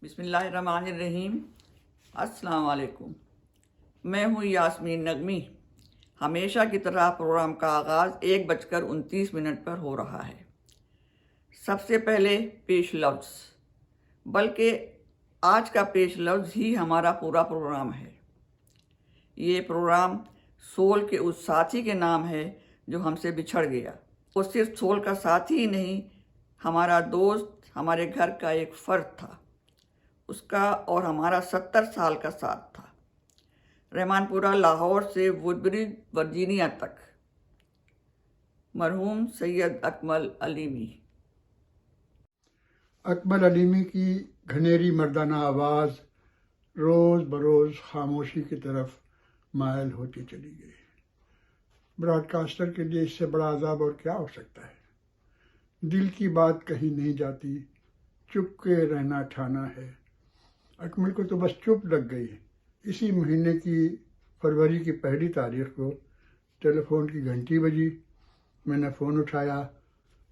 بسم اللہ الرحمن الرحیم۔ السلام علیکم، میں ہوں یاسمین نغمی۔ ہمیشہ کی طرح پروگرام کا آغاز 1:29 پر ہو رہا ہے۔ سب سے پہلے پیش لفظ، بلکہ آج کا پیش لفظ ہی ہمارا پورا پروگرام ہے۔ یہ پروگرام سول کے اس ساتھی کے نام ہے جو ہم سے بچھڑ گیا۔ وہ صرف سول کا ساتھی ہی نہیں، ہمارا دوست، ہمارے گھر کا ایک فرد تھا۔ اس کا اور ہمارا 70 سال کا ساتھ تھا، رحمان پورہ لاہور سے وڈبرج ورجینیا تک۔ مرحوم سید اکمل علیمی۔ اکمل علیمی کی گھنیری مردانہ آواز روز بروز خاموشی کی طرف مائل ہوتی چلی گئی۔ براڈ کاسٹر کے لیے اس سے بڑا عذاب اور کیا ہو سکتا ہے؟ دل کی بات کہیں نہیں جاتی، چپ کے رہنا ٹھانا ہے۔ اکمل کو تو بس چپ لگ گئی۔ اسی مہینے کی فروری کی 1 تاریخ کو ٹیلی فون کی گھنٹی بجی۔ میں نے فون اٹھایا۔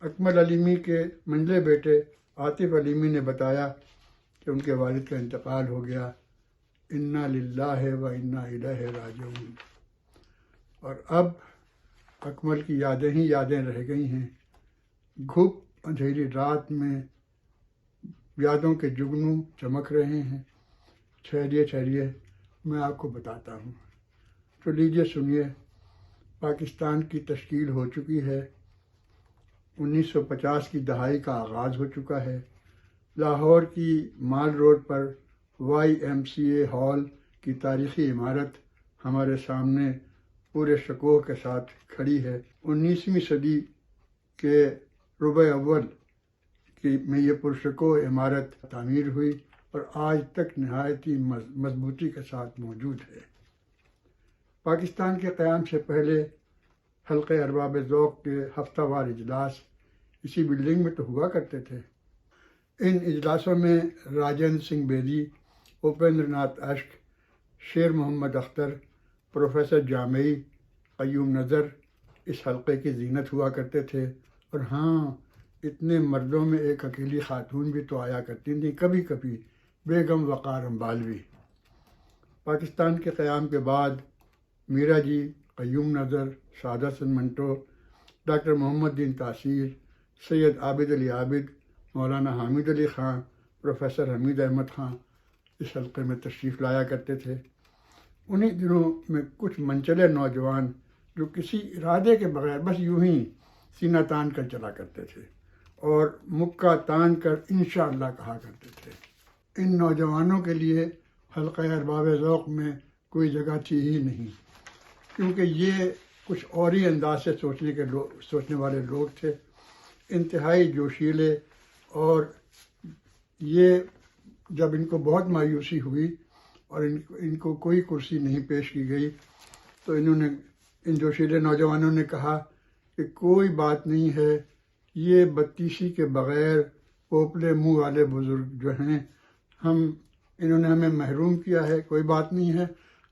اکمل علیمی کے منجلے بیٹے عاطف علیمی نے بتایا کہ ان کے والد کا انتقال ہو گیا۔ انا للہ و انا الیہ راجعون۔ اور اب اکمل کی یادیں ہی یادیں رہ گئی ہیں۔ گھپ اندھیری رات میں یادوں کے جگنو چمک رہے ہیں۔ ٹھہریے میں آپ کو بتاتا ہوں۔ تو لیجیے سنیے۔ پاکستان کی تشکیل ہو چکی ہے۔ 1950 کی دہائی کا آغاز ہو چکا ہے۔ لاہور کی مال روڈ پر YMCA ہال کی تاریخی عمارت ہمارے سامنے پورے شکوہ کے ساتھ کھڑی ہے۔ 19ویں صدی کے ربع اول میں یہ پرشکوہ عمارت تعمیر ہوئی اور آج تک نہایت ہی مضبوطی کے ساتھ موجود ہے۔ پاکستان کے قیام سے پہلے حلقہ ارباب ذوق کے ہفتہ وار اجلاس اسی بلڈنگ میں تو ہوا کرتے تھے۔ ان اجلاسوں میں راجندر سنگھ بیدی، اپیندر ناتھ اشک، شیر محمد اختر، پروفیسر جامعی، قیوم نظر اس حلقے کی زینت ہوا کرتے تھے۔ اور ہاں، اتنے مردوں میں ایک اکیلی خاتون بھی تو آیا کرتی تھیں کبھی کبھی، بیگم وقار امبالوی۔ پاکستان کے قیام کے بعد میرا جی، قیوم نظر، سعادت حسن منٹو، ڈاکٹر محمد دین تاثیر، سید عابد علی عابد، مولانا حامد علی خان، پروفیسر حمید احمد خان اس حلقے میں تشریف لایا کرتے تھے۔ انہی دنوں میں کچھ منچلے نوجوان جو کسی ارادے کے بغیر بس یوں ہی سینہ تان کر چلا کرتے تھے اور مکہ تان کر انشاءاللہ کہا کرتے تھے۔ ان نوجوانوں کے لیے حلقہ ارباب ذوق میں کوئی جگہ تھی ہی نہیں، کیونکہ یہ کچھ اور ہی انداز سے سوچنے والے لوگ تھے، انتہائی جوشیلے۔ اور یہ جب ان کو بہت مایوسی ہوئی اور ان کو کوئی کرسی نہیں پیش کی گئی تو ان جوشیلے نوجوانوں نے کہا کہ کوئی بات نہیں ہے، یہ 32 کے بغیر پوپلے منہ والے بزرگ جو ہیں، انہوں نے ہمیں محروم کیا ہے، کوئی بات نہیں ہے،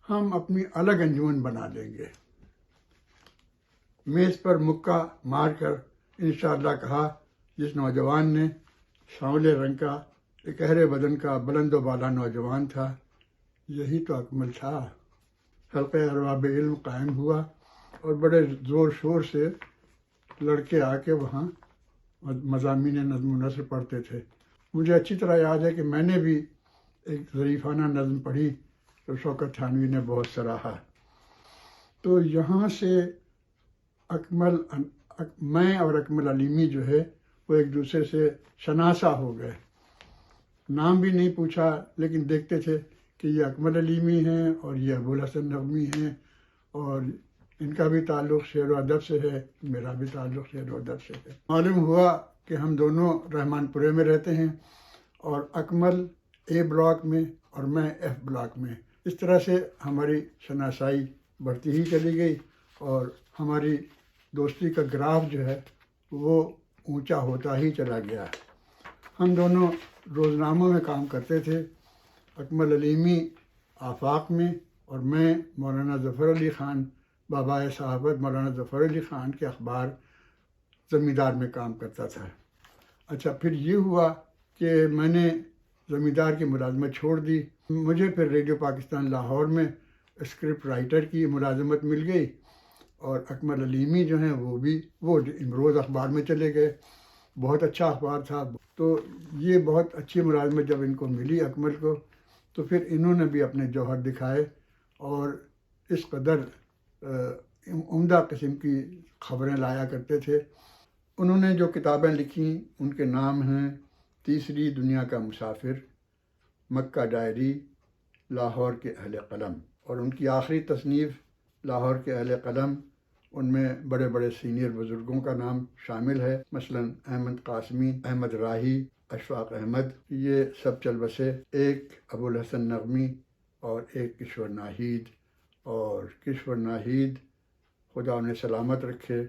ہم اپنی الگ انجمن بنا لیں گے۔ میز پر مکہ مار کر انشاءاللہ کہا جس نوجوان نے، سانولے رنگ کا، اکہرے بدن کا، بلند و بالا نوجوان تھا۔ یہی تو اکمل تھا۔ حلقہ ارباب علم قائم ہوا اور بڑے زور شور سے لڑکے آ کے وہاں مضامین نظم و نثر پڑھتے تھے۔ مجھے اچھی طرح یاد ہے کہ میں نے بھی ایک ظریفانہ نظم پڑھی تو شوکت تھانوی نے بہت سراہا۔ تو یہاں سے میں اور اکمل علیمی جو ہے وہ ایک دوسرے سے شناسا ہو گئے۔ نام بھی نہیں پوچھا، لیکن دیکھتے تھے کہ یہ اکمل علیمی ہیں اور یہ ابوالحسن نغمی ہیں، اور ان کا بھی تعلق شعر و ادب سے ہے، میرا بھی تعلق شعر و ادب سے ہے۔ معلوم ہوا کہ ہم دونوں رحمان پورے میں رہتے ہیں، اور اکمل A بلاک میں اور میں F بلاک میں۔ اس طرح سے ہماری شناسائی بڑھتی ہی چلی گئی اور ہماری دوستی کا گراف جو ہے وہ اونچا ہوتا ہی چلا گیا۔ ہم دونوں روزناموں میں کام کرتے تھے، اکمل علیمی آفاق میں اور میں مولانا ظفر علی خان، بابائے صحابت مولانا ظفر علی خان کے اخبار زمیندار میں کام کرتا تھا۔ اچھا، پھر یہ ہوا کہ میں نے زمیندار کی ملازمت چھوڑ دی. مجھے پھر ریڈیو پاکستان لاہور میں اسکرپٹ رائٹر کی ملازمت مل گئی اور اکمل علیمی جو ہیں وہ امروز اخبار میں چلے گئے. بہت اچھا اخبار تھا. تو یہ بہت اچھی ملازمت جب ان کو ملی اکمل کو تو پھر انہوں نے بھی اپنے جوہر دکھائے اور اس قدر عمدہ قسم کی خبریں لایا کرتے تھے. انہوں نے جو کتابیں لکھیں ان کے نام ہیں تیسری دنیا کا مسافر، مکہ ڈائری، لاہور کے اہل قلم، اور ان کی آخری تصنیف لاہور کے اہل قلم ان میں بڑے بڑے سینئر بزرگوں کا نام شامل ہے، مثلا احمد قاسمی، احمد راہی، اشفاق احمد، یہ سب چل بسے. ایک ابو الحسن نغمی اور ایک کشور ناہید. اور کشور ناہید خدا انہیں سلامت رکھے،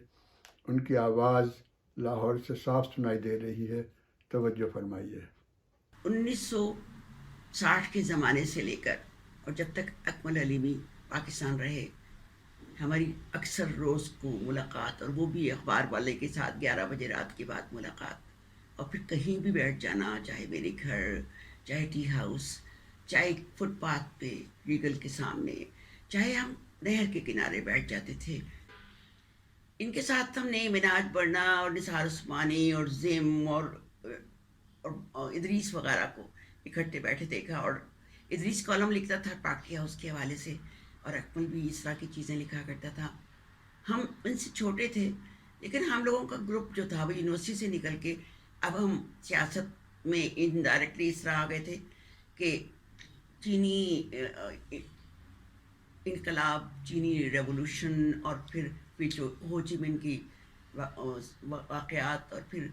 ان کی آواز لاہور سے صاف سنائی دے رہی ہے. توجہ فرمائیے. 1960 کے زمانے سے لے کر اور جب تک اکمل علیمی پاکستان رہے، ہماری اکثر روز کو ملاقات، اور وہ بھی اخبار والے کے ساتھ 11 بجے رات کے بعد ملاقات، اور پھر کہیں بھی بیٹھ جانا، چاہے میرے گھر، چاہے ٹی ہاؤس، چاہے فٹ پاتھ پہ ریگل کے سامنے، چاہے ہم نہر کے کنارے بیٹھ جاتے تھے. ان کے ساتھ ہم نے مناج بڑھنا اور نثار عثمانی اور زم اور ادریس وغیرہ کو اکٹھے بیٹھے دیکھا. اور ادریس کالم لکھتا تھا پارٹی ہاؤس کے حوالے سے، اور اکمل بھی اس طرح کی چیزیں لکھا کرتا تھا. ہم ان سے چھوٹے تھے لیکن ہم لوگوں کا گروپ جو تھا وہ یونیورسٹی سے نکل کے اب ہم سیاست میں انڈائریکٹلی اس طرح آ گئے تھے کہ چینی انقلاب، چینی ریولوشن، اور پھر ہو چی مین کی واقعات، اور پھر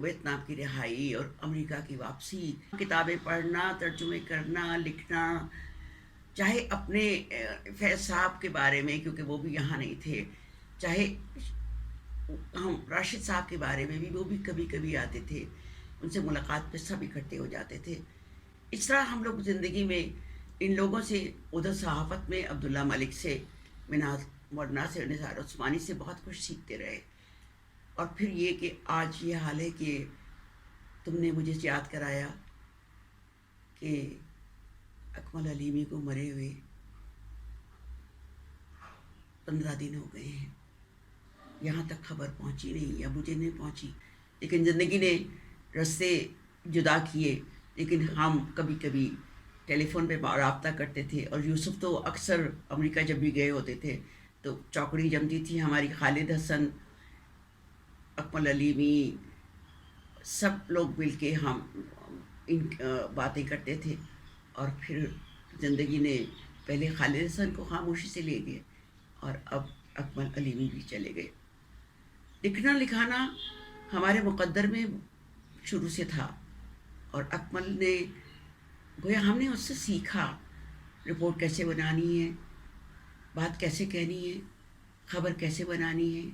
ویتنام کی رہائی اور امریکہ کی واپسی، کتابیں پڑھنا، ترجمے کرنا، لکھنا، چاہے اپنے فیض صاحب کے بارے میں کیونکہ وہ بھی یہاں نہیں تھے، چاہے ہم راشد صاحب کے بارے میں بھی، وہ بھی کبھی کبھی آتے تھے، ان سے ملاقات پہ سب اکٹھے ہو جاتے تھے. اس طرح ہم لوگ زندگی میں ان لوگوں سے، ادھر صحافت میں عبداللہ ملک سے، مناج مرنا سے، نثار عثمانی سے بہت کچھ سیکھتے رہے. اور پھر یہ کہ آج یہ حال ہے کہ تم نے مجھے یاد کرایا کہ اکمل علیمی کو مرے ہوئے 15 دن ہو گئے ہیں. یہاں تک خبر پہنچی نہیں یا مجھے نہیں پہنچی، لیکن زندگی نے رستے جدا کیے. لیکن ہم کبھی کبھی ٹیلی فون پہ رابطہ کرتے تھے. اور یوسف تو اکثر امریکہ جب بھی گئے ہوتے تھے تو چوکڑی جمتی تھی ہماری، خالد حسن، اکمل علیمی، سب لوگ مل کے ہم ان باتیں کرتے تھے. اور پھر زندگی نے پہلے خالد حسن کو خاموشی سے لے گئے اور اب اکمل علیمی بھی چلے گئے. لکھنا لکھانا ہمارے مقدر میں شروع سے تھا، اور اکمل نے گویا ہم نے اس سے سیکھا رپورٹ کیسے بنانی ہے، بات کیسے کہنی ہے، خبر کیسے بنانی ہے.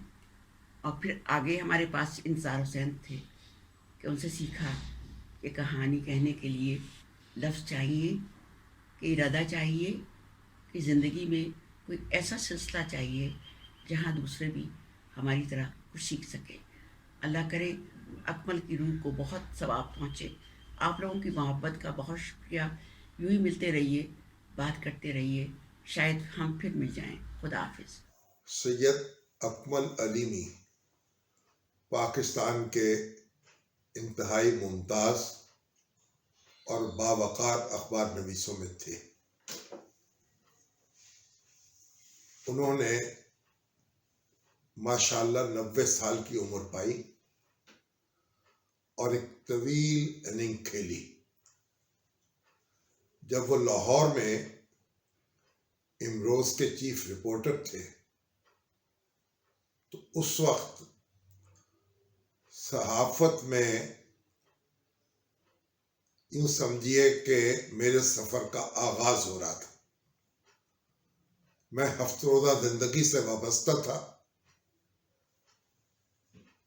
اور پھر آگے ہمارے پاس انصار حسین تھے کہ ان سے سیکھا کہ کہانی کہنے کے لیے لفظ چاہیے، کہ ارادہ چاہیے، کہ زندگی میں کوئی ایسا سلسلہ چاہیے جہاں دوسرے بھی ہماری طرح کچھ سیکھ سکے. اللہ کرے اکمل کی روح کو بہت ثواب پہنچے. آپ لوگوں کی محبت کا بہت شکریہ. یوں ہی ملتے رہیے، بات کرتے رہیے، شاید ہم پھر مل جائیں. خدا حافظ. سید اکمل علیمی پاکستان کے انتہائی ممتاز اور باوقار اخبار نویسوں میں تھے. انہوں نے ماشاءاللہ 90 سال کی عمر پائی اور ایک طویل اننگ کھیلی. جب وہ لاہور میں امروز کے چیف رپورٹر تھے تو اس وقت صحافت میں یوں سمجھیے کہ میرے سفر کا آغاز ہو رہا تھا. میں ہفتہ روزہ زندگی سے وابستہ تھا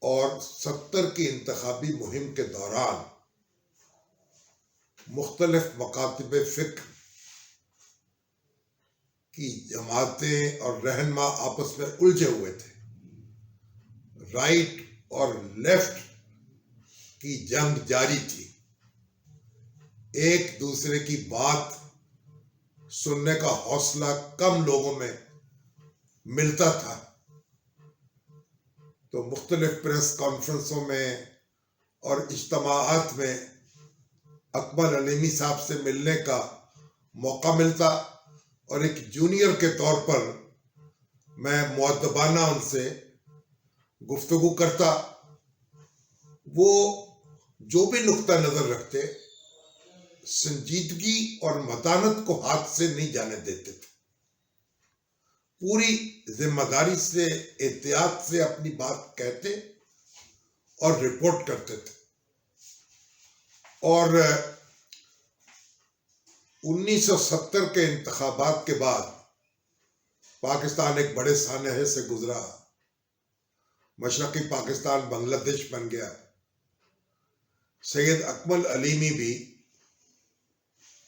اور 70 کی انتخابی مہم کے دوران مختلف مکاتب فکر کی جماعتیں اور رہنما آپس میں الجھے ہوئے تھے. رائٹ اور لیفٹ کی جنگ جاری تھی. ایک دوسرے کی بات سننے کا حوصلہ کم لوگوں میں ملتا تھا، تو مختلف پریس کانفرنسوں میں اور اجتماعات میں اکمل علیمی صاحب سے ملنے کا موقع ملتا، اور ایک جونیئر کے طور پر میں مؤدبانہ ان سے گفتگو کرتا. وہ جو بھی نقطہ نظر رکھتے سنجیدگی اور متانت کو ہاتھ سے نہیں جانے دیتے تھے، پوری ذمہ داری سے احتیاط سے اپنی بات کہتے اور رپورٹ کرتے تھے. اور 1970 کے انتخابات کے بعد پاکستان ایک بڑے سانحے سے گزرا، مشرقی پاکستان بنگلہ دیش بن گیا. سید اکمل علیمی بھی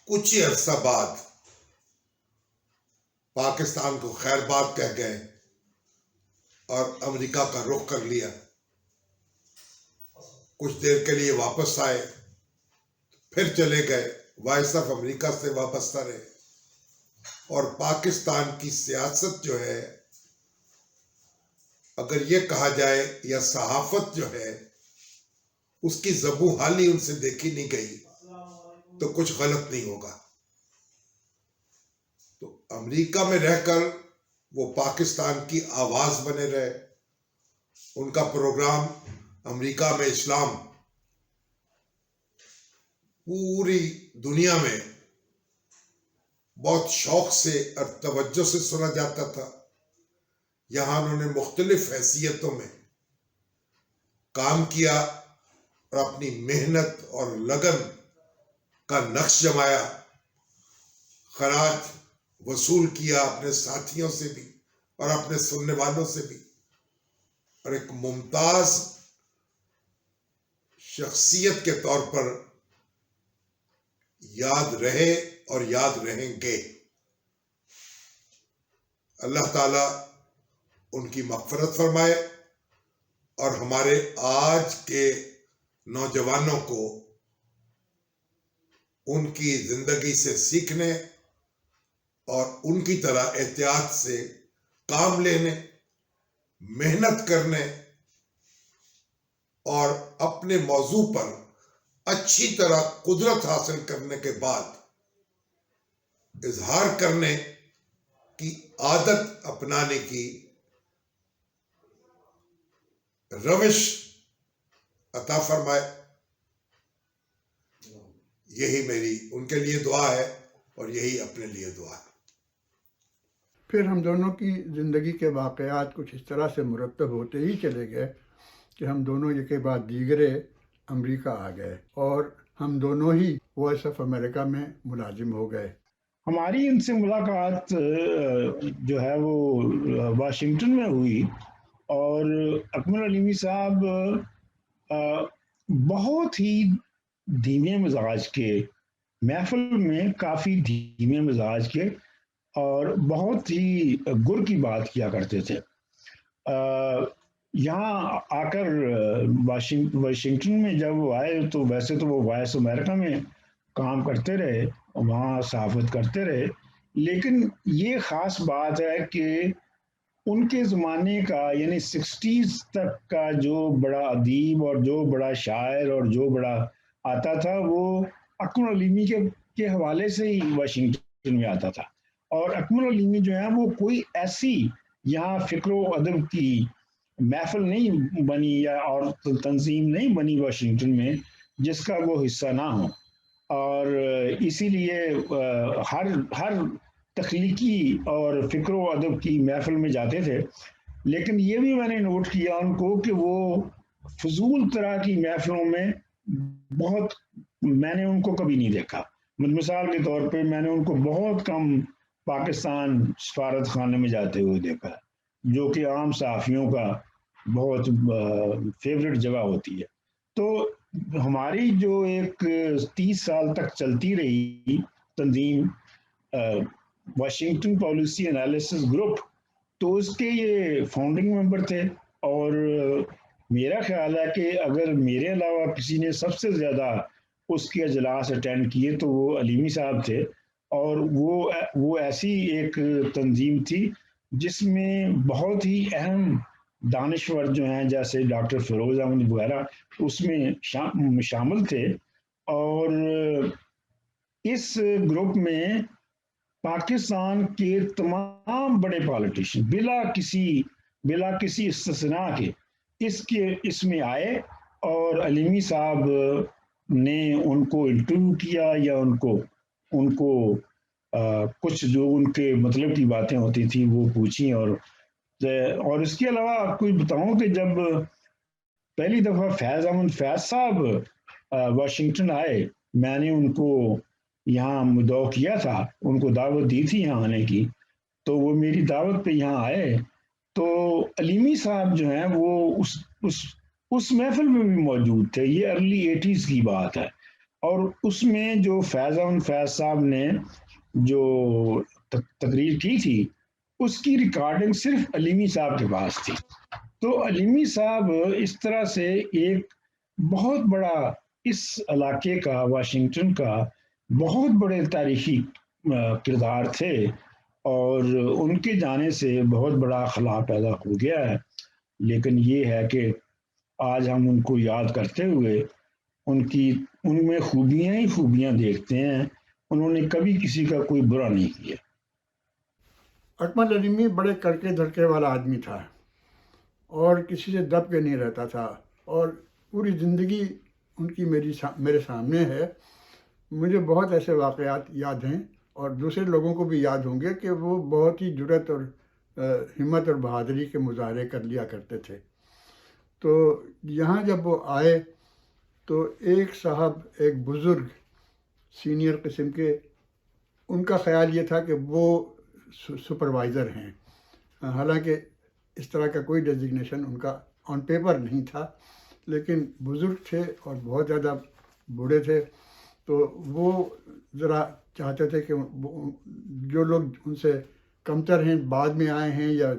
کچھ ہی عرصہ بعد پاکستان کو خیر بات کہہ گئے اور امریکہ کا رخ کر لیا. کچھ دیر کے لیے واپس آئے، پھر چلے گئے، وائس آف امریکہ سے وابستہ رہے. اور پاکستان کی سیاست جو ہے، اگر یہ کہا جائے، یا صحافت جو ہے، اس کی زبوں حالی ان سے دیکھی نہیں گئی تو کچھ غلط نہیں ہوگا. تو امریکہ میں رہ کر وہ پاکستان کی آواز بنے رہے. ان کا پروگرام امریکہ میں اسلام پوری دنیا میں بہت شوق سے اور توجہ سے سنا جاتا تھا. یہاں انہوں نے مختلف حیثیتوں میں کام کیا اور اپنی محنت اور لگن کا نقش جمایا، خراج وصول کیا اپنے ساتھیوں سے بھی اور اپنے سننے والوں سے بھی، اور ایک ممتاز شخصیت کے طور پر یاد رہے اور یاد رہیں گے. اللہ تعالیٰ ان کی مغفرت فرمائے اور ہمارے آج کے نوجوانوں کو ان کی زندگی سے سیکھنے اور ان کی طرح احتیاط سے کام لینے، محنت کرنے اور اپنے موضوع پر اچھی طرح قدرت حاصل کرنے کے بعد اظہار کرنے کی عادت اپنانے کی روش عطا فرمائے. یہی میری ان کے لیے دعا ہے اور یہی اپنے لیے دعا ہے. پھر ہم دونوں کی زندگی کے واقعات کچھ اس طرح سے مرتب ہوتے ہی چلے گئے کہ ہم دونوں ایک کے بعد دیگرے امریکہ آ گئے اور ہم دونوں ہی وائس آف امریکہ میں ملازم ہو گئے. ہماری ان سے ملاقات جو ہے وہ واشنگٹن میں ہوئی، اور اکمل علیمی صاحب بہت ہی دھیمے مزاج کے، محفل میں کافی دھیمے مزاج کے اور بہت ہی گر کی بات کیا کرتے تھے. یہاں آ کر واشنگٹن میں جب وہ آئے تو ویسے تو وہ وائس امریکہ میں کام کرتے رہے، وہاں صحافت کرتے رہے، لیکن یہ خاص بات ہے کہ ان کے زمانے کا یعنی 60s تک کا جو بڑا ادیب اور جو بڑا شاعر اور جو بڑا آتا تھا وہ اکمل علیمی کے حوالے سے ہی واشنگٹن میں آتا تھا. اور اکمل علیمی جو ہے وہ کوئی ایسی یہاں فکر و ادب کی محفل نہیں بنی یا اور تنظیم نہیں بنی واشنگٹن میں جس کا وہ حصہ نہ ہو. اور اسی لیے ہر تخلیقی اور فکر و ادب کی محفل میں جاتے تھے. لیکن یہ بھی میں نے نوٹ کیا ان کو کہ وہ فضول طرح کی محفلوں میں بہت، میں نے ان کو کبھی نہیں دیکھا. مثال کے طور پہ میں نے ان کو بہت کم پاکستان سفارت خانے میں جاتے ہوئے دیکھا، جو کہ عام صحافیوں کا بہت فیوریٹ جگہ ہوتی ہے. تو ہماری جو ایک 30 سال تک چلتی رہی تنظیم واشنگٹن پالیسی انالیسس گروپ، تو اس کے یہ فاؤنڈنگ ممبر تھے. اور میرا خیال ہے کہ اگر میرے علاوہ کسی نے سب سے زیادہ اس کے اجلاس اٹینڈ کیے تو وہ علیمی صاحب تھے، اور وہ ایسی ایک تنظیم تھی جس میں بہت ہی اہم دانشور جو ہیں جیسے ڈاکٹر فیروز احمد وغیرہ اس میں شامل تھے، اور اس گروپ میں پاکستان کے تمام بڑے پالیٹیشین بلا کسی استثناء کے اس میں آئے، اور علیمی صاحب نے ان کو انٹرویو کیا یا ان کو کچھ جو ان کے مطلب کی باتیں ہوتی تھیں وہ پوچھیں، اور اس کے علاوہ آپ کو بتاؤں کہ جب پہلی دفعہ فیض احمد فیض صاحب واشنگٹن آئے، میں نے ان کو یہاں مدعو کیا تھا، ان کو دعوت دی تھی یہاں آنے کی، تو وہ میری دعوت پہ یہاں آئے، تو علیمی صاحب جو ہیں وہ اس محفل میں بھی موجود تھے۔ یہ ارلی 80s کی بات ہے، اور اس میں جو فیض احمد فیض صاحب نے جو تقریر کی تھی اس کی ریکارڈنگ صرف علیمی صاحب کے پاس تھی۔ تو علیمی صاحب اس طرح سے ایک بہت بڑا اس علاقے کا، واشنگٹن کا بہت بڑے تاریخی کردار تھے، اور ان کے جانے سے بہت بڑا خلا پیدا ہو گیا ہے۔ لیکن یہ ہے کہ آج ہم ان کو یاد کرتے ہوئے ان میں خوبیاں ہی خوبیاں دیکھتے ہیں، انہوں نے کبھی کسی کا کوئی برا نہیں کیا۔ اکمل علیمی بڑے کڑکے دھڑکے والا آدمی تھا، اور کسی سے دب کے نہیں رہتا تھا، اور پوری زندگی ان کی میرے سامنے ہے۔ مجھے بہت ایسے واقعات یاد ہیں، اور دوسرے لوگوں کو بھی یاد ہوں گے کہ وہ بہت ہی جرأت اور ہمت اور بہادری کے مظاہرے کر لیا کرتے تھے۔ تو یہاں جب وہ آئے تو ایک صاحب، ایک بزرگ سینئر قسم کے، ان کا خیال یہ تھا کہ وہ سپروائزر ہیں، حالانکہ اس طرح کا کوئی ڈیزگنیشن ان کا آن پیپر نہیں تھا، لیکن بزرگ تھے اور بہت زیادہ بوڑھے تھے، تو وہ ذرا چاہتے تھے کہ جو لوگ ان سے کمتر ہیں، بعد میں آئے ہیں یا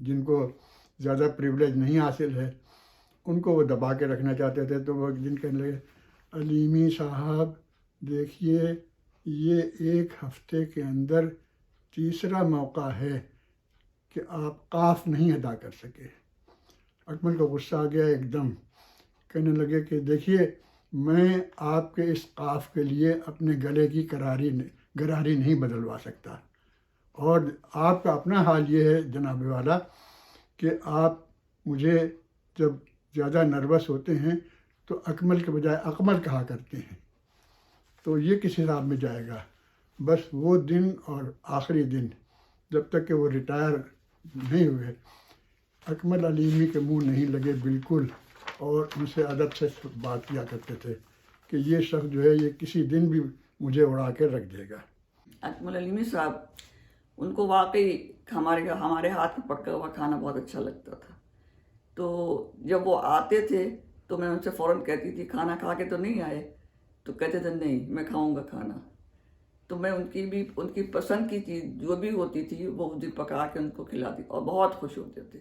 جن کو زیادہ پریولیج نہیں حاصل ہے، ان کو وہ دبا کے رکھنا چاہتے تھے۔ تو وہ ایک دن کہنے لگے، علیمی صاحب دیکھیے، یہ ایک ہفتے کے اندر تیسرا موقع ہے کہ آپ قاف نہیں ادا کر سکے۔ اکمل کو غصہ آ گیا ایک دم، کہنے لگے کہ دیکھیے، میں آپ کے اس قاف کے لیے اپنے گلے کی گراری نہیں بدلوا سکتا، اور آپ کا اپنا حال یہ ہے جناب والا کہ آپ مجھے جب زیادہ نروس ہوتے ہیں تو اکمل کے بجائے اکمل کہا کرتے ہیں، تو یہ کس حساب میں جائے گا؟ بس وہ دن اور آخری دن جب تک کہ وہ ریٹائر نہیں ہوئے، اکمل علیمی کے منہ نہیں لگے بالکل، اور ان سے ادب سے بات کیا کرتے تھے کہ یہ شخص جو ہے یہ کسی دن بھی مجھے اڑا کے رکھ دے گا۔ اکمل علیمی صاحب، ان کو واقعی ہمارے ہاتھ میں پکا ہوا کھانا بہت اچھا لگتا تھا۔ تو جب وہ آتے تھے تو میں ان سے فوراً کہتی تھی کھانا کھا کے تو نہیں آئے؟ تو کہتے تھے نہیں، میں کھاؤں گا کھانا۔ تو میں ان کی پسند کی چیز جو بھی ہوتی تھی وہ پکا کے ان کو کھلاتی، اور بہت خوش ہوتے تھے۔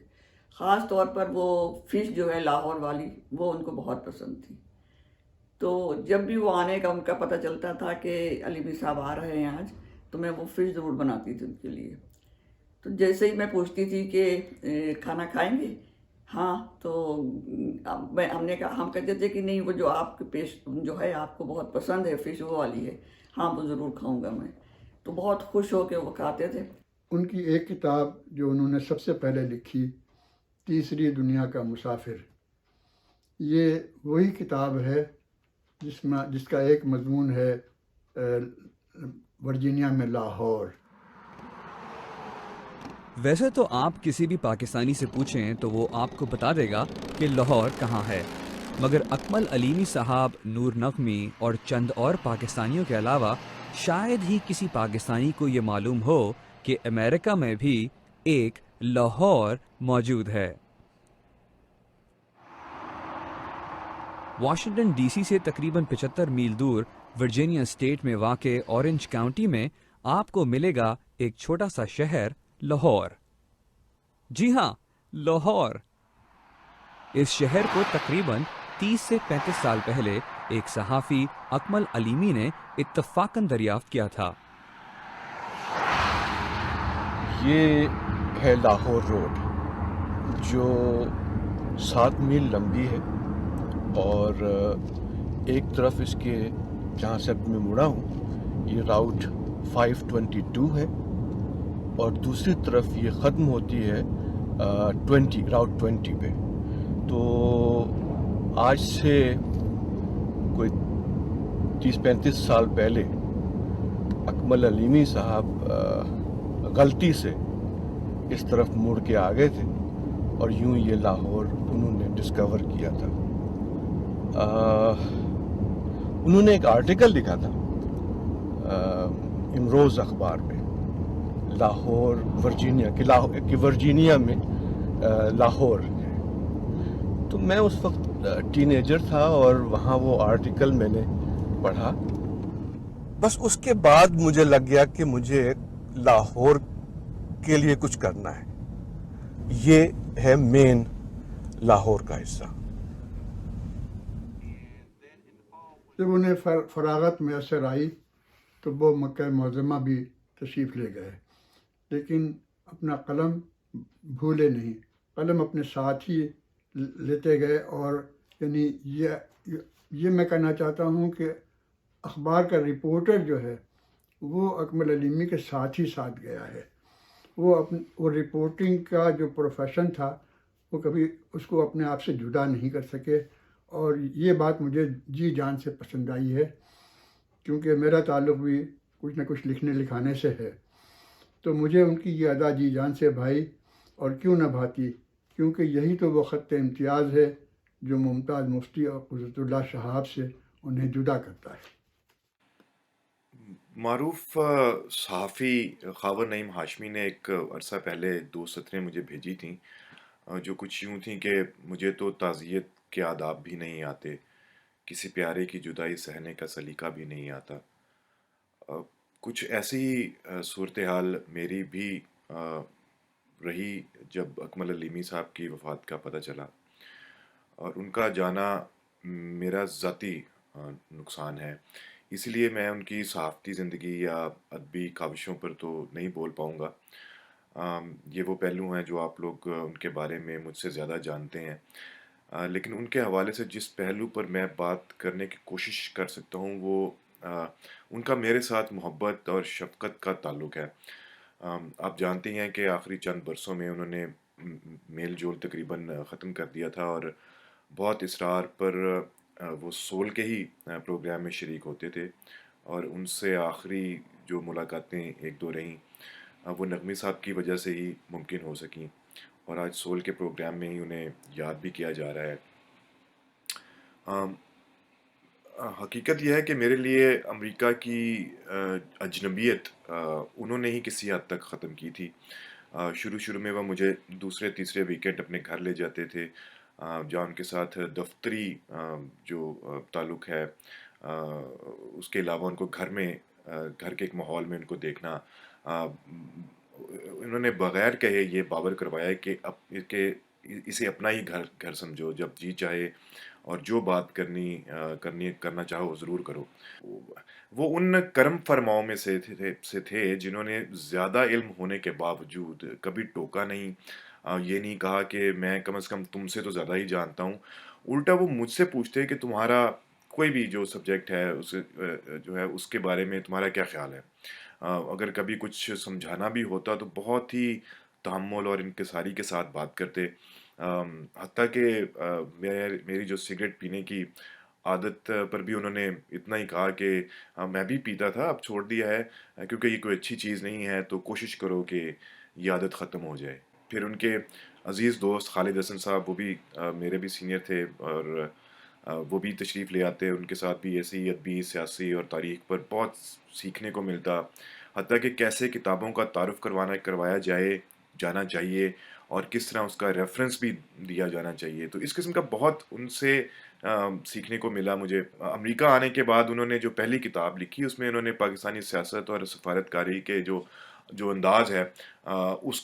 خاص طور پر وہ فش جو ہے لاہور والی، وہ ان کو بہت پسند تھی۔ تو جب بھی وہ آنے کا ان کا پتہ چلتا تھا کہ علیمی صاحب آ رہے ہیں آج، تو میں وہ فش ضرور بناتی تھی ان کے لیے۔ تو جیسے ہی میں پوچھتی تھی کہ کھانا کھائیں گے، ہاں، تو ہم کہتے تھے کہ نہیں، وہ جو آپ کے پیش جو ہے آپ کو بہت پسند ہے فش، وہ والی ہے، ہاں وہ ضرور کھاؤں گا میں۔ تو بہت خوش ہو کے وہ کھاتے تھے۔ ان کی ایک کتاب جو انہوں نے سب سے پہلے لکھی، تیسری دنیا کا مسافر، یہ وہی کتاب ہے جس کا ایک مضمون ہے ورجینیا میں لاہور۔ ویسے تو آپ کسی بھی پاکستانی سے پوچھیں تو وہ آپ کو بتا دے گا کہ لاہور کہاں ہے، مگر اکمل علیمی صاحب، نور نغمی اور چند اور پاکستانیوں کے علاوہ شاید ہی کسی پاکستانی کو یہ معلوم ہو کہ امریکہ میں بھی ایک لاہور موجود ہے۔ واشنگٹن ڈی سی سے تقریباً 75 میل دور ورجینیا اسٹیٹ میں واقع اورنج کاؤنٹی میں آپ کو ملے گا ایک چھوٹا سا شہر لاہور۔ جی ہاں، لاہور۔ اس شہر کو تقریباً 30 سے 35 سال پہلے ایک صحافی اکمل علیمی نے اتفاقاً دریافت کیا تھا۔ یہ ہے لاہور روڈ جو 7 میل لمبی ہے، اور ایک طرف اس کے جہاں سے اب میں مڑا ہوں یہ راؤٹ 522 ہے، اور دوسری طرف یہ ختم ہوتی ہے راؤٹ 20 پہ۔ تو آج سے کوئی 30-35 سال پہلے اکمل علیمی صاحب غلطی سے اس طرف مڑ کے آ گئے تھے، اور یوں یہ لاہور انہوں نے ڈسکور کیا تھا۔ انہوں نے ایک آرٹیکل لکھا تھا امروز اخبار میں، لاہور ورجینیا کہ ورجینیا میں لاہور ہے۔ تو میں اس وقت ٹین ایجر تھا، اور وہاں وہ آرٹیکل میں نے پڑھا۔ بس اس کے بعد مجھے لگ گیا کہ مجھے لاہور کے لیے کچھ کرنا ہے۔ یہ ہے مین لاہور کا حصہ۔ جب انہیں فراغت میسر آئی تو وہ مکہ معظمہ بھی تشریف لے گئے، لیکن اپنا قلم بھولے نہیں، قلم اپنے ساتھ ہی لیتے گئے۔ اور یعنی یہ میں کہنا چاہتا ہوں کہ اخبار کا رپورٹر جو ہے وہ اکمل علیمی کے ساتھ ہی ساتھ گیا ہے۔ وہ رپورٹنگ کا جو پروفیشن تھا وہ کبھی اس کو اپنے آپ سے جدا نہیں کر سکے، اور یہ بات مجھے جی جان سے پسند آئی ہے، کیونکہ میرا تعلق بھی کچھ نہ کچھ لکھنے لکھانے سے ہے۔ تو مجھے ان کی یہ ادا جی جان سے بھائی، اور کیوں نہ بھاتی، کیونکہ یہی تو وہ خط امتیاز ہے جو ممتاز مفتی اور قدرت اللہ شہاب سے انہیں جدا کرتا ہے۔ معروف صحافی خاور نعیم ہاشمی نے ایک عرصہ پہلے 2 سطریں مجھے بھیجی تھیں، جو کچھ یوں تھیں کہ مجھے تو تعزیت کے آداب بھی نہیں آتے، کسی پیارے کی جدائی سہنے کا سلیقہ بھی نہیں آتا۔ کچھ ایسی صورتحال میری بھی رہی جب اکمل علیمی صاحب کی وفات کا پتہ چلا، اور ان کا جانا میرا ذاتی نقصان ہے، اس لیے میں ان کی صحافتی زندگی یا ادبی کاوشوں پر تو نہیں بول پاؤں گا۔ یہ وہ پہلو ہیں جو آپ لوگ ان کے بارے میں مجھ سے زیادہ جانتے ہیں، لیکن ان کے حوالے سے جس پہلو پر میں بات کرنے کی کوشش کر سکتا ہوں وہ ان کا میرے ساتھ محبت اور شفقت کا تعلق ہے۔ آپ جانتے ہیں کہ آخری چند برسوں میں انہوں نے میل جول تقریباً ختم کر دیا تھا، اور بہت اصرار پر وہ سول کے ہی پروگرام میں شریک ہوتے تھے، اور ان سے آخری جو ملاقاتیں 1-2 رہیں وہ نغمی صاحب کی وجہ سے ہی ممکن ہو سکیں، اور آج سول کے پروگرام میں ہی انہیں یاد بھی کیا جا رہا ہے۔ حقیقت یہ ہے کہ میرے لیے امریکہ کی اجنبیت انہوں نے ہی کسی حد تک ختم کی تھی۔ شروع میں وہ مجھے دوسرے تیسرے ویکینڈ اپنے گھر لے جاتے تھے، جہاں ان کے ساتھ دفتری جو تعلق ہے اس کے علاوہ ان کو گھر کے ایک ماحول میں ان کو دیکھنا، انہوں نے بغیر کہے یہ باور کروایا کہ اسے اپنا ہی گھر سمجھو، جب جی چاہے اور جو بات کرنا چاہو ضرور کرو۔ وہ ان کرم فرماؤں میں سے تھے جنہوں نے زیادہ علم ہونے کے باوجود کبھی ٹوکا نہیں، یہ نہیں کہا کہ میں کم از کم تم سے تو زیادہ ہی جانتا ہوں۔ الٹا وہ مجھ سے پوچھتے کہ تمہارا کوئی بھی جو سبجیکٹ ہے جو ہے اس کے بارے میں تمہارا کیا خیال ہے۔ اگر کبھی کچھ سمجھانا بھی ہوتا تو بہت ہی تحمل اور انکساری کے ساتھ بات کرتے، حتیٰ کہ میری جو سگریٹ پینے کی عادت پر بھی انہوں نے اتنا ہی کہا کہ میں بھی پیتا تھا، اب چھوڑ دیا ہے کیونکہ یہ کوئی اچھی چیز نہیں ہے، تو کوشش کرو کہ یہ عادت ختم ہو جائے۔ پھر ان کے عزیز دوست خالد حسن صاحب، وہ بھی میرے بھی سینئر تھے، اور وہ بھی تشریف لے آتے، ان کے ساتھ بھی ایسی ادبی، سیاسی اور تاریخ پر بہت سیکھنے کو ملتا، حتیٰ کہ کیسے کتابوں کا تعارف کروایا جانا چاہیے، اور کس طرح اس کا ریفرنس بھی دیا جانا چاہیے۔ تو اس قسم کا بہت ان سے سیکھنے کو ملا مجھے۔ امریکہ آنے کے بعد انہوں نے جو پہلی کتاب لکھی اس میں انہوں نے پاکستانی سیاست اور سفارت کاری کے جو جو انداز ہے اس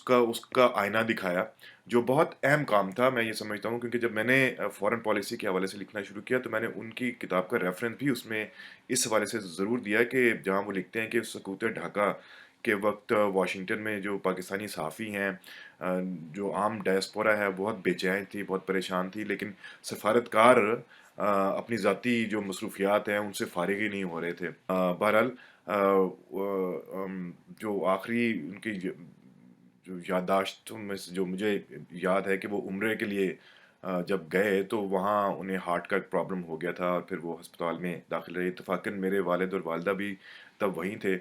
کا آئینہ دکھایا، جو بہت اہم کام تھا میں یہ سمجھتا ہوں، کیونکہ جب میں نے فورن پالیسی کے حوالے سے لکھنا شروع کیا تو میں نے ان کی کتاب کا ریفرنس بھی اس میں اس حوالے سے ضرور دیا کہ جہاں وہ لکھتے ہیں کہ سقوط ڈھاکہ کے وقت واشنگٹن میں جو پاکستانی صحافی ہیں، جو عام ڈائسپورا ہے، بہت بے چین تھی، بہت پریشان تھی، لیکن سفارتکار اپنی ذاتی جو مصروفیات ہیں ان سے فارغ ہی نہیں ہو رہے تھے۔ بہرحال جو آخری ان کی جو یادداشتوں میں سے جو مجھے یاد ہے کہ وہ عمرے کے لیے جب گئے تو وہاں انہیں ہارٹ کا پرابلم ہو گیا تھا اور پھر وہ ہسپتال میں داخل رہے۔ اتفاقاً میرے والد اور والدہ بھی تب وہیں تھے،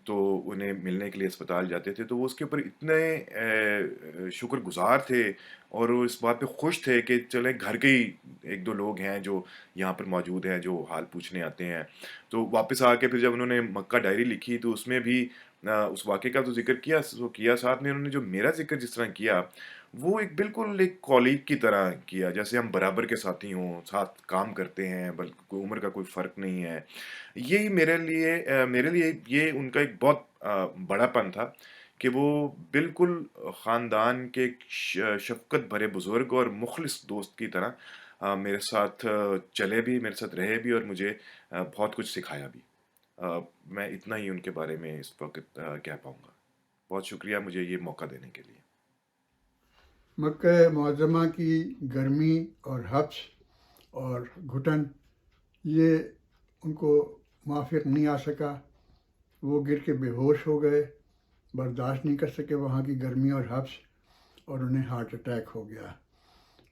تو انہیں ملنے کے لیے اسپتال جاتے تھے، تو وہ اس کے اوپر اتنے شکر گزار تھے اور وہ اس بات پہ خوش تھے کہ چلیں گھر کے ہی ایک دو لوگ ہیں جو یہاں پر موجود ہیں جو حال پوچھنے آتے ہیں۔ تو واپس آ کے پھر جب انہوں نے مکہ ڈائری لکھی تو اس میں بھی اس واقعے کا تو ذکر کیا، ساتھ میں انہوں نے جو میرا ذکر جس طرح کیا وہ ایک بالکل ایک کالیگ کی طرح کیا، جیسے ہم برابر کے ساتھی ہوں، ساتھ کام کرتے ہیں، بلکہ کوئی عمر کا کوئی فرق نہیں ہے۔ یہی میرے لیے یہ ان کا ایک بہت بڑا پن تھا کہ وہ بالکل خاندان کے ایک شفقت بھرے بزرگ اور مخلص دوست کی طرح میرے ساتھ چلے بھی، میرے ساتھ رہے بھی اور مجھے بہت کچھ سکھایا بھی۔ میں اتنا ہی ان کے بارے میں اس وقت کہہ پاؤں گا۔ بہت شکریہ مجھے یہ موقع دینے کے لیے۔ مکہ معظمہ کی گرمی اور حبس اور گھٹن یہ ان کو موافق نہیں آ سکا، وہ گر کے بے ہوش ہو گئے، برداشت نہیں کر سکے وہاں کی گرمی اور حبس، اور انہیں ہارٹ اٹیک ہو گیا۔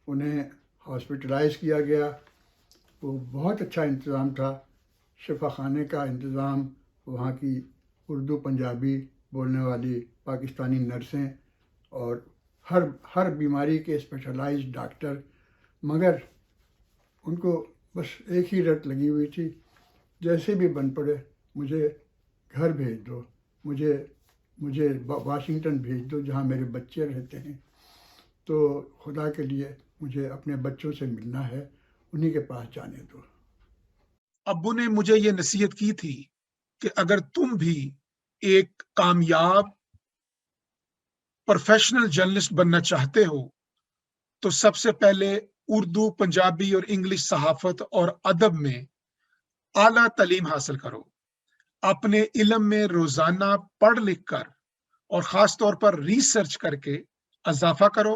انہیں ہاسپٹلائز کیا گیا۔ وہ بہت اچھا انتظام تھا، شفا خانے کا انتظام، وہاں کی اردو پنجابی بولنے والی پاکستانی نرسیں اور ہر بیماری کے اسپیشلائزڈ ڈاکٹر، مگر ان کو بس ایک ہی رٹ لگی ہوئی تھی، جیسے بھی بن پڑے مجھے گھر بھیج دو، مجھے واشنگٹن بھیج دو جہاں میرے بچے رہتے ہیں، تو خدا کے لیے مجھے اپنے بچوں سے ملنا ہے، انہی کے پاس جانے دو۔ ابو نے مجھے یہ نصیحت کی تھی کہ اگر تم بھی ایک کامیاب پروفیشنل جرنلسٹ بننا چاہتے ہو تو سب سے پہلے اردو، پنجابی اور انگلش صحافت اور ادب میں اعلیٰ تعلیم حاصل کرو، اپنے علم میں روزانہ پڑھ لکھ کر اور خاص طور پر ریسرچ کر کے اضافہ کرو،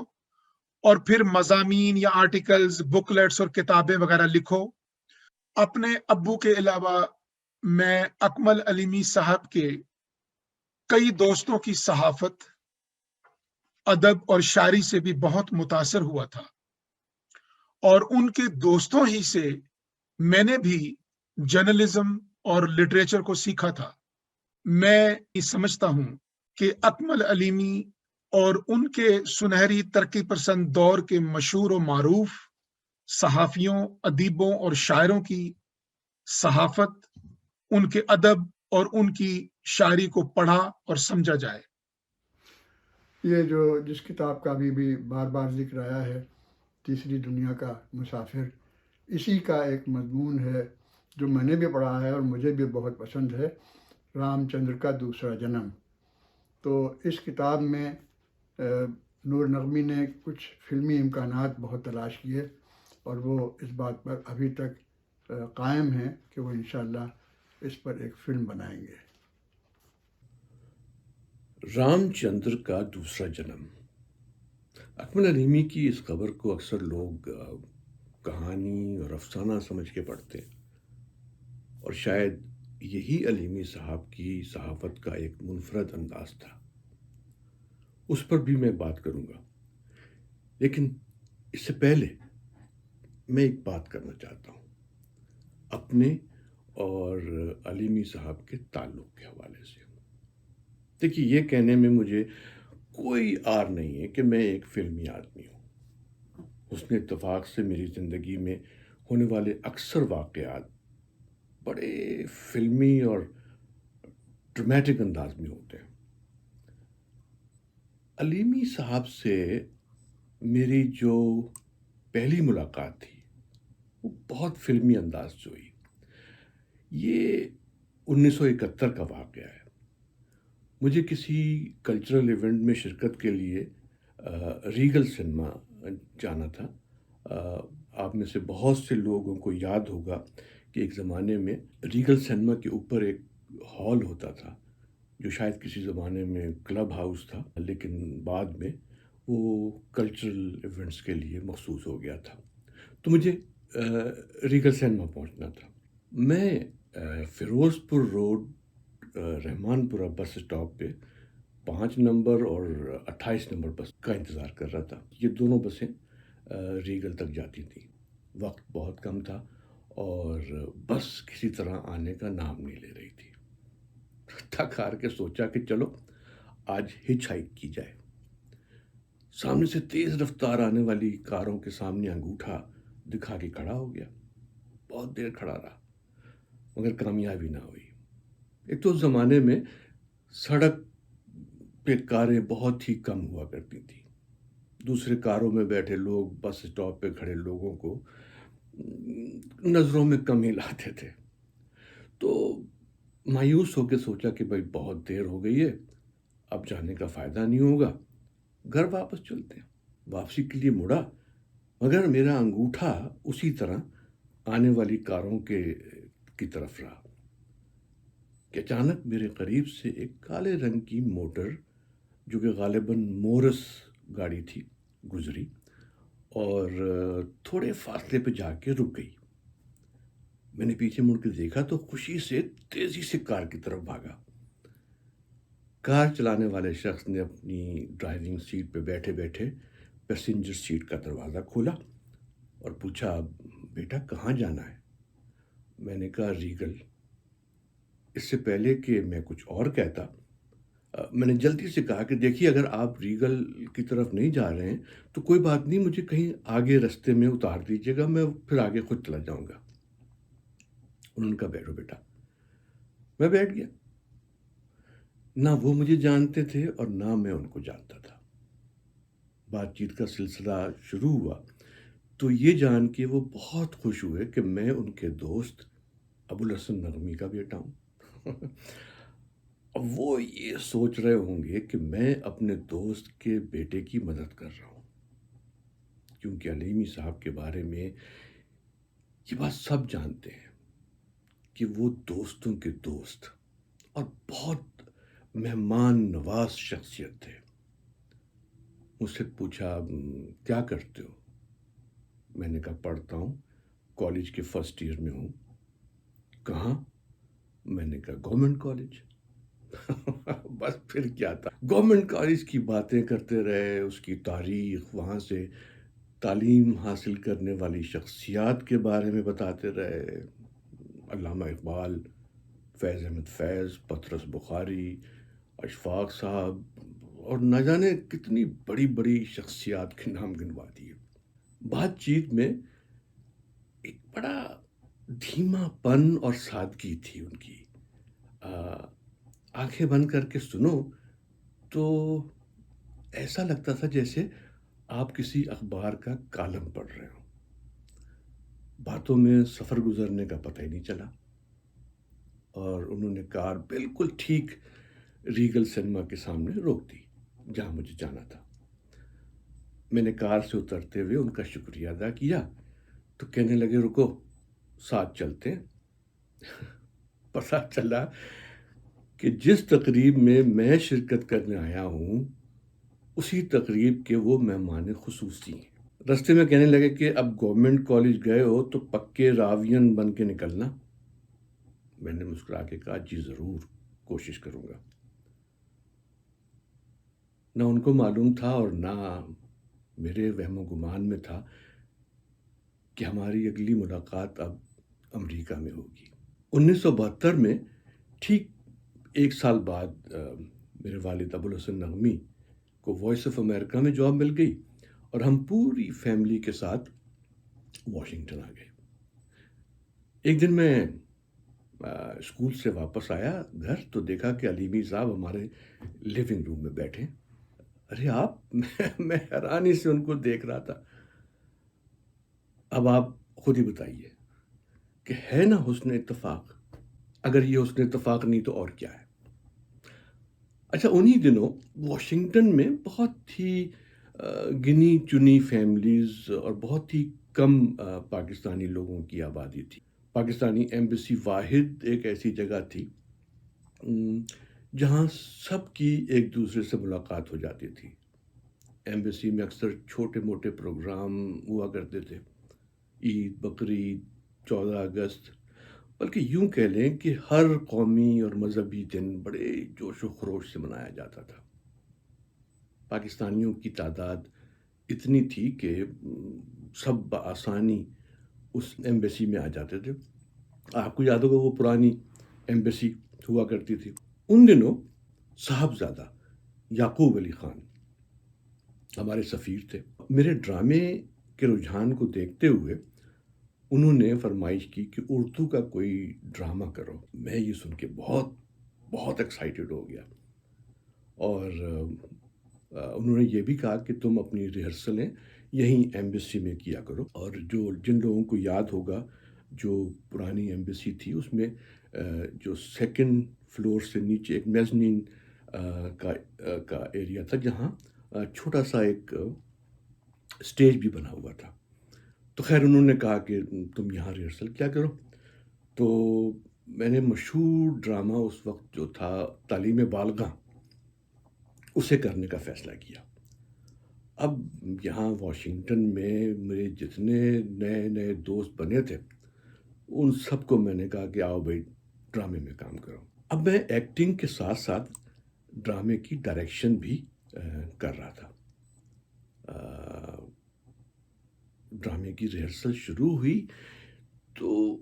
اور پھر مضامین یا آرٹیکلز، بکلیٹس اور کتابیں وغیرہ لکھو۔ اپنے ابو کے علاوہ میں اکمل علیمی صاحب کے کئی دوستوں کی صحافت، ادب اور شاعری سے بھی بہت متاثر ہوا تھا، اور ان کے دوستوں ہی سے میں نے بھی جرنلزم اور لٹریچر کو سیکھا تھا۔ میں یہ سمجھتا ہوں کہ اکمل علیمی اور ان کے سنہری ترقی پسند دور کے مشہور و معروف صحافیوں، ادیبوں اور شاعروں کی صحافت، ان کے ادب اور ان کی شاعری کو پڑھا اور سمجھا جائے۔ یہ جو جس کتاب کا بھی بار بار ذکر آیا ہے، تیسری دنیا کا مسافر، اسی کا ایک مضمون ہے جو میں نے بھی پڑھا ہے اور مجھے بھی بہت پسند ہے، رام چندر کا دوسرا جنم۔ تو اس کتاب میں نور نغمی نے کچھ فلمی امکانات بہت تلاش کیے اور وہ اس بات پر ابھی تک قائم ہیں کہ وہ انشاءاللہ اس پر ایک فلم بنائیں گے۔ رام چندر کا دوسرا جنم۔ اکمل علیمی کی اس خبر کو اکثر لوگ کہانی اور افسانہ سمجھ کے پڑھتے ہیں، اور شاید یہی علیمی صاحب کی صحافت کا ایک منفرد انداز تھا۔ اس پر بھی میں بات کروں گا، لیکن اس سے پہلے میں ایک بات کرنا چاہتا ہوں اپنے اور علیمی صاحب کے تعلق کے حوالے سے۔ دیکھیے، یہ کہنے میں مجھے کوئی عار نہیں ہے کہ میں ایک فلمی آدمی ہوں۔ حسن اتفاق سے میری زندگی میں ہونے والے اکثر واقعات بڑے فلمی اور ڈرامیٹک انداز میں ہوتے ہیں۔ علیمی صاحب سے میری جو پہلی ملاقات تھی وہ بہت فلمی انداز سے ہوئی۔ یہ 1971 کا واقعہ ہے۔ مجھے کسی کلچرل ایونٹ میں شرکت کے لیے ریگل سنیما جانا تھا۔ آپ میں سے بہت سے لوگوں کو یاد ہوگا کہ ایک زمانے میں ریگل سنیما کے اوپر ایک ہال ہوتا تھا جو شاید کسی زمانے میں کلب ہاؤس تھا، لیکن بعد میں وہ کلچرل ایونٹس کے لیے مخصوص ہو گیا تھا۔ تو مجھے ریگل سنیما پہنچنا تھا۔ میں فیروز پور روڈ رحمان پورہ بس اسٹاپ پہ 5 نمبر اور 28 نمبر بس کا انتظار کر رہا تھا۔ یہ دونوں بسیں ریگل تک جاتی تھیں۔ وقت بہت کم تھا اور بس کسی طرح آنے کا نام نہیں لے رہی تھی۔ تھک ہار کے سوچا کہ چلو آج ہچ ہائیک کی جائے۔ سامنے سے تیز رفتار آنے والی کاروں کے سامنے انگوٹھا دکھا کے کھڑا ہو گیا۔ بہت دیر کھڑا رہا مگر کامیابی نہ ہوئی۔ ایک تو اس زمانے میں سڑک پہ کاریں بہت ہی کم ہوا کرتی تھیں۔ دوسرے کاروں میں بیٹھے لوگ بس اسٹاپ پہ کھڑے لوگوں کو نظروں میں کم ہی لاتے تھے۔ تو مایوس ہو کے سوچا کہ بھائی بہت دیر ہو گئی ہے، اب جانے کا فائدہ نہیں ہوگا، گھر واپس چلتے ہیں۔ واپسی کے لیے مڑا مگر میرا انگوٹھا اسی طرح آنے والی کاروں کی طرف رہا کہ اچانک میرے قریب سے ایک کالے رنگ کی موٹر جو کہ غالباً مورس گاڑی تھی گزری اور تھوڑے فاصلے پہ جا کے رک گئی۔ میں نے پیچھے مڑ کے دیکھا تو خوشی سے تیزی سے کار کی طرف بھاگا۔ کار چلانے والے شخص نے اپنی ڈرائیونگ سیٹ پہ بیٹھے بیٹھے پیسنجر سیٹ کا دروازہ کھولا اور پوچھا، بیٹا کہاں جانا ہے؟ میں نے کہا ریگل۔ اس سے پہلے کہ میں کچھ اور کہتا میں نے جلدی سے کہا کہ دیکھیے اگر آپ ریگل کی طرف نہیں جا رہے ہیں تو کوئی بات نہیں، مجھے کہیں آگے رستے میں اتار دیجیے گا، میں پھر آگے خود چلا جاؤں گا۔ انہوں نے کہا بیٹھو بیٹا۔ میں بیٹھ گیا۔ نہ وہ مجھے جانتے تھے اور نہ میں ان کو جانتا تھا۔ بات چیت کا سلسلہ شروع ہوا تو یہ جان کے وہ بہت خوش ہوئے کہ میں ان کے دوست ابوالحسن نغمی کا بیٹا ہوں۔ اب وہ یہ سوچ رہے ہوں گے کہ میں اپنے دوست کے بیٹے کی مدد کر رہا ہوں، کیونکہ علیمی صاحب کے بارے میں یہ بات سب جانتے ہیں کہ وہ دوستوں کے دوست اور بہت مہمان نواز شخصیت تھے۔ مجھ سے پوچھا کیا کرتے ہو؟ میں نے کہا پڑھتا ہوں، کالج کے فرسٹ ایئر میں ہوں۔ کہاں؟ میں نے کہا گورنمنٹ کالج۔ بس پھر کیا تھا، گورنمنٹ کالج کی باتیں کرتے رہے، اس کی تاریخ، وہاں سے تعلیم حاصل کرنے والی شخصیات کے بارے میں بتاتے رہے، علامہ اقبال، فیض احمد فیض، پطرس بخاری، اشفاق صاحب اور نہ جانے کتنی بڑی بڑی شخصیات کے نام گنوا دیے۔ بات چیت میں ایک بڑا دھیما پن اور سادگی تھی ان کی۔ آنکھیں بند کر کے سنو تو ایسا لگتا تھا جیسے آپ کسی اخبار کا کالم پڑھ رہے ہوں۔ باتوں میں سفر گزرنے کا پتہ ہی نہیں چلا اور انہوں نے کار بالکل ٹھیک ریگل سنیما کے سامنے روک دی جہاں مجھے جانا تھا۔ میں نے کار سے اترتے ہوئے ان کا شکریہ ادا کیا تو کہنے لگے رکو ساتھ چلتے ہیں۔ پتہ چلا کہ جس تقریب میں میں شرکت کرنے آیا ہوں اسی تقریب کے وہ مہمان خصوصی ہیں۔ رستے میں کہنے لگے کہ اب گورنمنٹ کالج گئے ہو تو پکے راوین بن کے نکلنا۔ میں نے مسکرا کے کہا جی ضرور کوشش کروں گا۔ نہ ان کو معلوم تھا اور نہ میرے وہم و گمان میں تھا کہ ہماری اگلی ملاقات اب امریکہ میں ہوگی۔ 1972 میں ٹھیک 1 سال بعد میرے والد ابوالحسن نغمی کو وائس آف امریکہ میں جاب مل گئی اور ہم پوری فیملی کے ساتھ واشنگٹن آ گئے۔ ایک دن میں اسکول سے واپس آیا گھر تو دیکھا کہ علیمی صاحب ہمارے لیونگ روم میں بیٹھے۔ ارے آپ، میں حیرانی سے ان کو دیکھ رہا تھا۔ اب آپ خود ہی بتائیے کہ ہے نا حسن اتفاق؟ اگر یہ حسن اتفاق نہیں تو اور کیا ہے؟ اچھا، انہی دنوں واشنگٹن میں بہت ہی گنی چنی فیملیز اور بہت ہی کم پاکستانی لوگوں کی آبادی تھی. پاکستانی ایمبیسی واحد ایک ایسی جگہ تھی جہاں سب کی ایک دوسرے سے ملاقات ہو جاتی تھی. ایمبیسی میں اکثر چھوٹے موٹے پروگرام ہوا کرتے تھے، عید، بقرعید، 14 اگست، بلکہ یوں کہہ لیں کہ ہر قومی اور مذہبی دن بڑے جوش و خروش سے منایا جاتا تھا. پاکستانیوں کی تعداد اتنی تھی کہ سب بآسانی اس ایمبیسی میں آ جاتے تھے. آپ کو یاد ہوگا وہ پرانی ایمبیسی ہوا کرتی تھی. ان دنوں صاحبزادہ یعقوب علی خان ہمارے سفیر تھے. میرے ڈرامے کے رجحان کو دیکھتے ہوئے انہوں نے فرمائش کی کہ اردو کا کوئی ڈرامہ کرو. میں یہ سن کے بہت بہت ایکسائٹیڈ ہو گیا، اور انہوں نے یہ بھی کہا کہ تم اپنی ریہرسلیں یہیں ایمبیسی میں کیا کرو. اور جن لوگوں کو یاد ہوگا، جو پرانی ایمبیسی تھی اس میں جو سیکنڈ فلور سے نیچے ایک میزنین کا ایریا تھا، جہاں چھوٹا سا ایک اسٹیج بھی بنا ہوا تھا. تو خیر انہوں نے کہا کہ تم یہاں ریہرسل کیا کرو. تو میں نے مشہور ڈرامہ اس وقت جو تھا تعلیم بالغاں، اسے کرنے کا فیصلہ کیا. اب یہاں واشنگٹن میں میرے جتنے نئے نئے دوست بنے تھے ان سب کو میں نے کہا کہ آؤ بھائی ڈرامے میں کام کرو. اب میں ایکٹنگ کے ساتھ ساتھ ڈرامے کی ڈائریکشن بھی کر رہا تھا. ڈرامے کی ریہرسل شروع ہوئی تو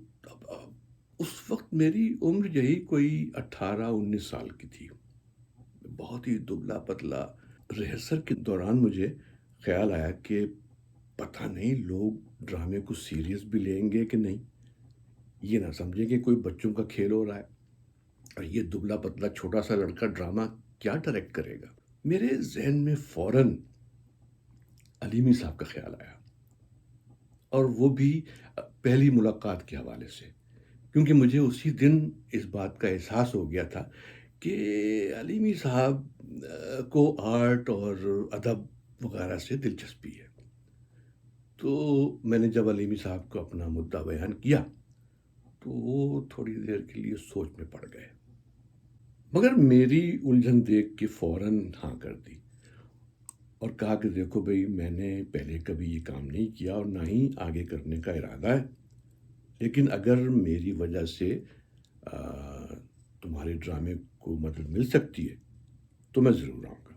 اس وقت میری عمر یہی کوئی 18-19 سال کی تھی. بہت ہی دبلا پتلا. ریہرسل کے دوران مجھے خیال آیا کہ پتہ نہیں لوگ ڈرامے کو سیریس بھی لیں گے کہ نہیں. یہ نہ سمجھیں کہ کوئی بچوں کا کھیل ہو رہا ہے اور یہ دبلا پتلا چھوٹا سا لڑکا ڈرامہ کیا ڈائریکٹ کرے گا. میرے ذہن میں فوراً علیمی صاحب کا خیال آیا، اور وہ بھی پہلی ملاقات کے حوالے سے، کیونکہ مجھے اسی دن اس بات کا احساس ہو گیا تھا کہ علیمی صاحب کو آرٹ اور ادب وغیرہ سے دلچسپی ہے. تو میں نے جب علیمی صاحب کو اپنا مدعا بیان کیا تو وہ تھوڑی دیر کے لیے سوچ میں پڑ گئے، مگر میری الجھن دیکھ کے فوراً ہاں کر دی اور کہا کہ دیکھو بھائی، میں نے پہلے کبھی یہ کام نہیں کیا اور نہ ہی آگے کرنے کا ارادہ ہے، لیکن اگر میری وجہ سے تمہارے ڈرامے کو مدد مل سکتی ہے تو میں ضرور آؤں گا.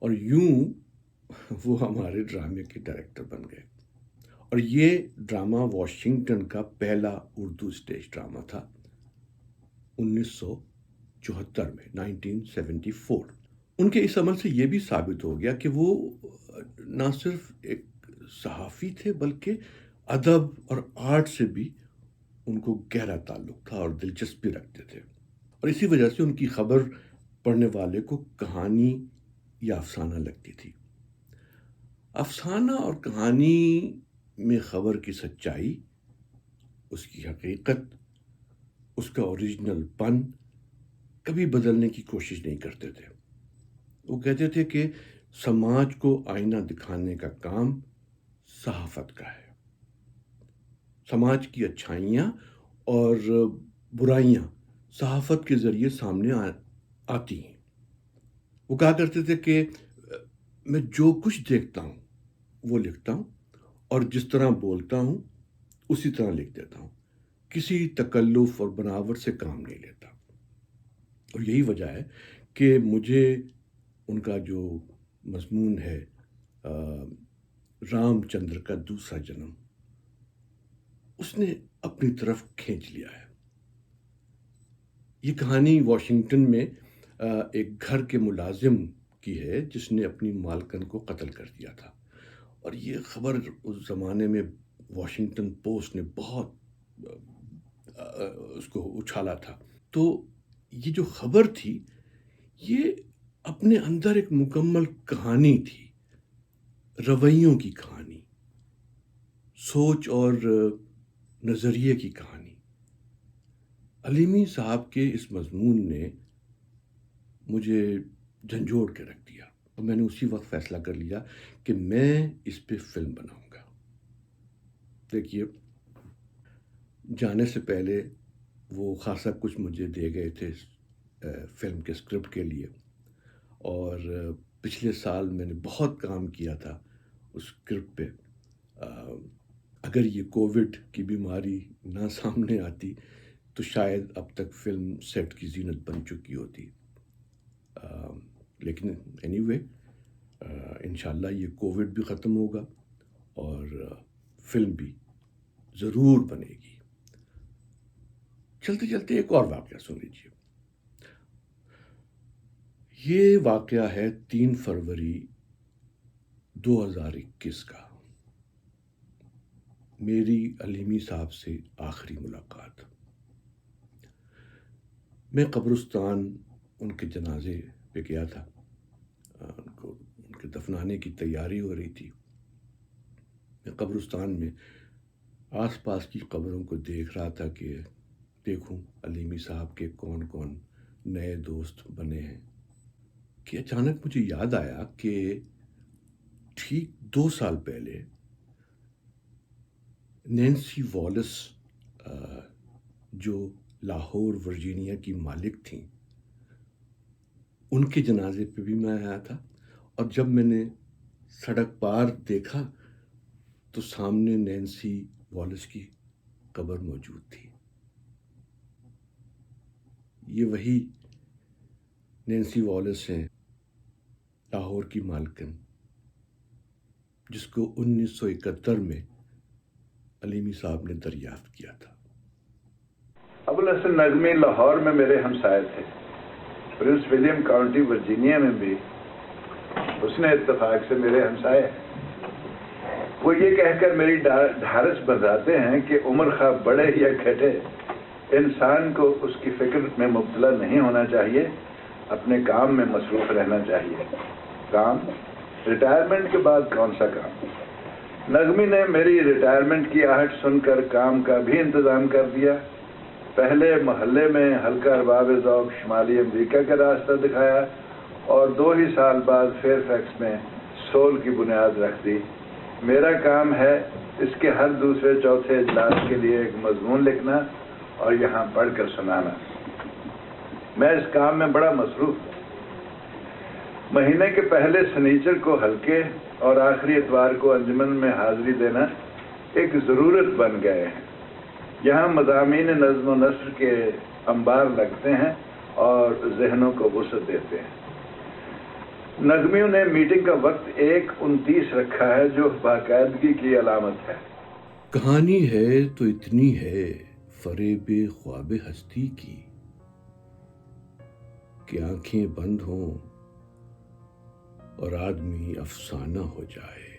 اور یوں وہ ہمارے ڈرامے کے ڈائریکٹر بن گئے. اور یہ ڈرامہ واشنگٹن کا پہلا اردو اسٹیج ڈرامہ تھا 1974 میں، 1974. ان کے اس عمل سے یہ بھی ثابت ہو گیا کہ وہ نہ صرف ایک صحافی تھے بلکہ ادب اور آرٹ سے بھی ان کو گہرا تعلق تھا اور دلچسپی رکھتے تھے. اور اسی وجہ سے ان کی خبر پڑھنے والے کو کہانی یا افسانہ لگتی تھی. افسانہ اور کہانی میں خبر کی سچائی، اس کی حقیقت، اس کا اوریجنل پن کبھی بدلنے کی کوشش نہیں کرتے تھے. وہ کہتے تھے کہ سماج کو آئینہ دکھانے کا کام صحافت کا ہے. سماج کی اچھائیاں اور برائیاں صحافت کے ذریعے سامنے آتی ہیں. وہ کہا کرتے تھے کہ میں جو کچھ دیکھتا ہوں وہ لکھتا ہوں اور جس طرح بولتا ہوں اسی طرح لکھ دیتا ہوں، کسی تکلف اور بناوٹ سے کام نہیں لیتا. اور یہی وجہ ہے کہ مجھے ان کا جو مضمون ہے رام چندر کا دوسرا جنم، اس نے اپنی طرف کھینچ لیا ہے. یہ کہانی واشنگٹن میں ایک گھر کے ملازم کی ہے جس نے اپنی مالکن کو قتل کر دیا تھا. اور یہ خبر اس زمانے میں واشنگٹن پوسٹ نے بہت اس کو اچھالا تھا. تو یہ جو خبر تھی یہ اپنے اندر ایک مکمل کہانی تھی، رویوں کی کہانی، سوچ اور نظریے کی کہانی. علیمی صاحب کے اس مضمون نے مجھے جھنجھوڑ کے رکھ دیا، اور میں نے اسی وقت فیصلہ کر لیا کہ میں اس پہ فلم بناؤں گا۔ دیکھیے، جانے سے پہلے وہ خاصا کچھ مجھے دے گئے تھے فلم کے اسکرپٹ کے لیے، اور پچھلے سال میں نے بہت کام کیا تھا اس اسکرپٹ پہ۔ اگر یہ کووڈ کی بیماری نہ سامنے آتی تو شاید اب تک فلم سیٹ کی زینت بن چکی ہوتی، لیکن اینی وے انشاءاللہ یہ کووڈ بھی ختم ہوگا اور فلم بھی ضرور بنے گی۔ چلتے چلتے ایک اور واقعہ سن لیجیے۔ یہ واقعہ ہے 3 فروری 2021 کا، میری علیمی صاحب سے آخری ملاقات۔ میں قبرستان ان کے جنازے پہ گیا تھا، ان کے دفنانے کی تیاری ہو رہی تھی۔ میں قبرستان میں آس پاس کی قبروں کو دیکھ رہا تھا کہ دیکھوں علیمی صاحب کے کون کون نئے دوست بنے ہیں، کہ اچانک مجھے یاد آیا کہ ٹھیک 2 سال پہلے نینسی والیس جو لاہور ورجینیا کی مالک تھیں، ان کے جنازے پہ بھی میں آیا تھا، اور جب میں نے سڑک پار دیکھا تو سامنے نینسی والیس کی قبر موجود تھی۔ یہ وہی نینسی والیس ہیں، لاہور کی مالکن، جس کو 1971 میں علیمی صاحب نے دریافت کیا تھا۔ ابوالحسن نغمی لاہور میں میرے ہمسائے تھے، پرنس ولیم کاؤنٹی ورجینیا میں بھی اس نے اتفاق سے میرے ہمسائے ہیں۔ وہ یہ کہہ کر میری ڈھارس بندھاتے ہیں کہ عمر خواہ بڑھے یا گھٹے، انسان کو اس کی فکر میں مبتلا نہیں ہونا چاہیے، اپنے کام میں مصروف رہنا چاہیے۔ کام؟ ریٹائرمنٹ کے بعد کون سا کام؟ نغمی نے میری ریٹائرمنٹ کی آہٹ سن کر کام کا بھی انتظام کر دیا۔ پہلے محلے میں ہلکا ارباب ذوق شمالی امریکہ کا راستہ دکھایا، اور 2 ہی سال بعد فیئر فیکس میں سول کی بنیاد رکھ دی۔ میرا کام ہے اس کے ہر دوسرے چوتھے اجلاس کے لیے ایک مضمون لکھنا اور یہاں پڑھ کر سنانا۔ میں اس کام میں بڑا مصروف ہوں۔ مہینے کے پہلے سنیچر کو ہلکے اور آخری اتوار کو انجمن میں حاضری دینا ایک ضرورت بن گئے ہیں۔ یہاں مضامین نظم و نثر کے انبار لگتے ہیں اور ذہنوں کو وسعت دیتے ہیں۔ نغمیوں نے میٹنگ کا وقت 1:29 رکھا ہے، جو باقاعدگی کی علامت ہے۔ کہانی ہے تو اتنی ہے فریب خواب ہستی کی، کہ آنکھیں بند ہوں اور آدمی افسانہ ہو جائے۔